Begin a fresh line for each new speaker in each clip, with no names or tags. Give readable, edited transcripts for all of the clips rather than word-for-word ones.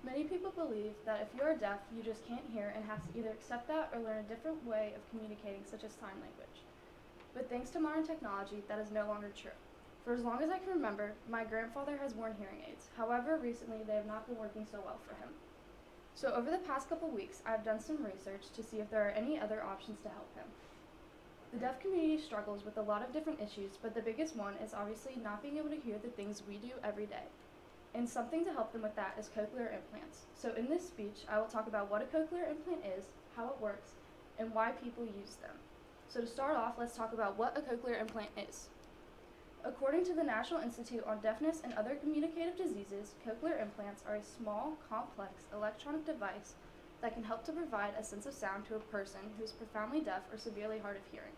Many people believe that if you are deaf, you just can't hear and have to either accept that or learn a different way of communicating, such as sign language. But thanks to modern technology, that is no longer true. For as long as I can remember, my grandfather has worn hearing aids. However, recently they have not been working so well for him. So over the past couple weeks, I've done some research to see if there are any other options to help him. The deaf community struggles with a lot of different issues, but the biggest one is obviously not being able to hear the things we do every day. And something to help them with that is cochlear implants. So in this speech, I will talk about what a cochlear implant is, how it works, and why people use them. So to start off, let's talk about what a cochlear implant is. According to the National Institute on Deafness and Other Communicative Diseases, cochlear implants are a small, complex electronic device that can help to provide a sense of sound to a person who is profoundly deaf or severely hard of hearing.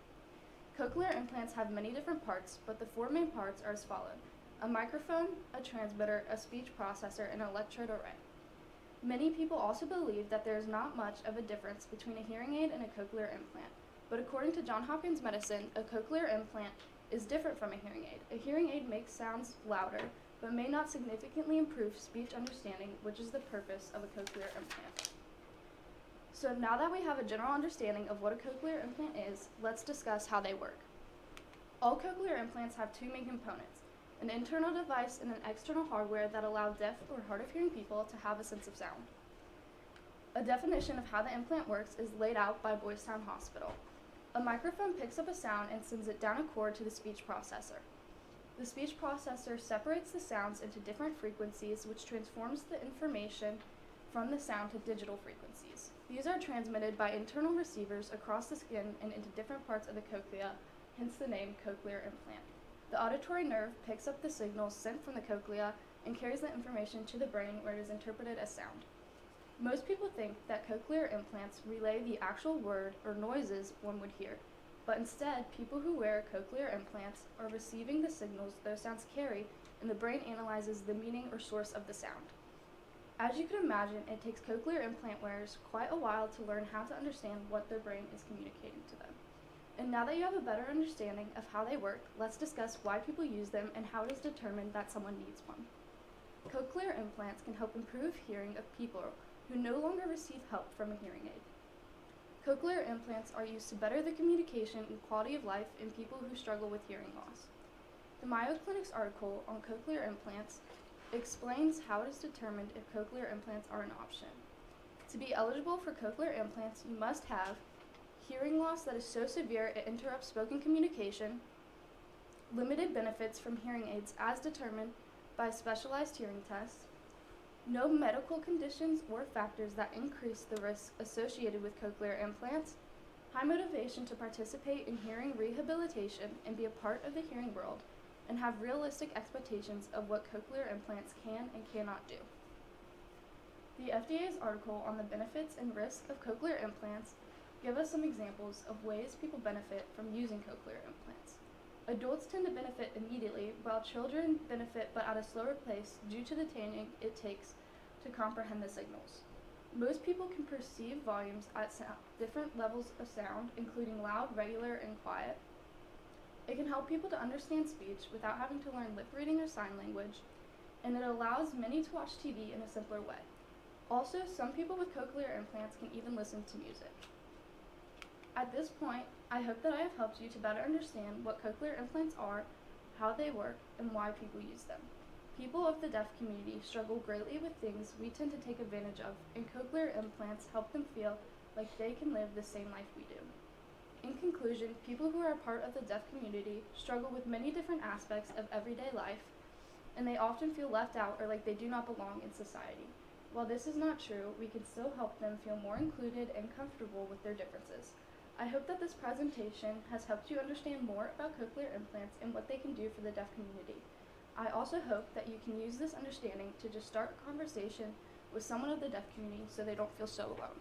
Cochlear implants have many different parts, but the four main parts are as follows: a microphone, a transmitter, a speech processor, and an electrode array. Many people also believe that there is not much of a difference between a hearing aid and a cochlear implant, but according to Johns Hopkins Medicine, a cochlear implant is different from a hearing aid. A hearing aid makes sounds louder, but may not significantly improve speech understanding, which is the purpose of a cochlear implant. So now that we have a general understanding of what a cochlear implant is, let's discuss how they work. All cochlear implants have two main components: an internal device and an external hardware that allow deaf or hard of hearing people to have a sense of sound. A definition of how the implant works is laid out by Boys Town Hospital. A microphone picks up a sound and sends it down a cord to the speech processor. The speech processor separates the sounds into different frequencies, which transforms the information from the sound to digital frequencies. These are transmitted by internal receivers across the skin and into different parts of the cochlea, hence the name cochlear implant. The auditory nerve picks up the signals sent from the cochlea and carries the information to the brain where it is interpreted as sound. Most people think that cochlear implants relay the actual word or noises one would hear, but instead, people who wear cochlear implants are receiving the signals those sounds carry, and the brain analyzes the meaning or source of the sound. As you can imagine, it takes cochlear implant wearers quite a while to learn how to understand what their brain is communicating to them. And now that you have a better understanding of how they work, let's discuss why people use them and how it is determined that someone needs one. Cochlear implants can help improve hearing of people who no longer receive help from a hearing aid. Cochlear implants are used to better the communication and quality of life in people who struggle with hearing loss. The Mayo Clinic's article on cochlear implants explains how it is determined if cochlear implants are an option. To be eligible for cochlear implants, you must have hearing loss that is so severe it interrupts spoken communication, limited benefits from hearing aids as determined by specialized hearing tests, no medical conditions or factors that increase the risk associated with cochlear implants, high motivation to participate in hearing rehabilitation and be a part of the hearing world, and have realistic expectations of what cochlear implants can and cannot do. The FDA's article on the benefits and risks of cochlear implants give us some examples of ways people benefit from using cochlear implants. Adults tend to benefit immediately, while children benefit but at a slower pace due to the training it takes to comprehend the signals. Most people can perceive volumes at different levels of sound, including loud, regular, and quiet. It can help people to understand speech without having to learn lip reading or sign language, and it allows many to watch TV in a simpler way. Also, some people with cochlear implants can even listen to music. At this point, I hope that I have helped you to better understand what cochlear implants are, how they work, and why people use them. People of the deaf community struggle greatly with things we tend to take advantage of, and cochlear implants help them feel like they can live the same life we do. In conclusion, people who are a part of the deaf community struggle with many different aspects of everyday life, and they often feel left out or like they do not belong in society. While this is not true, we can still help them feel more included and comfortable with their differences. I hope that this presentation has helped you understand more about cochlear implants and what they can do for the deaf community. I also hope that you can use this understanding to just start a conversation with someone of the deaf community so they don't feel so alone.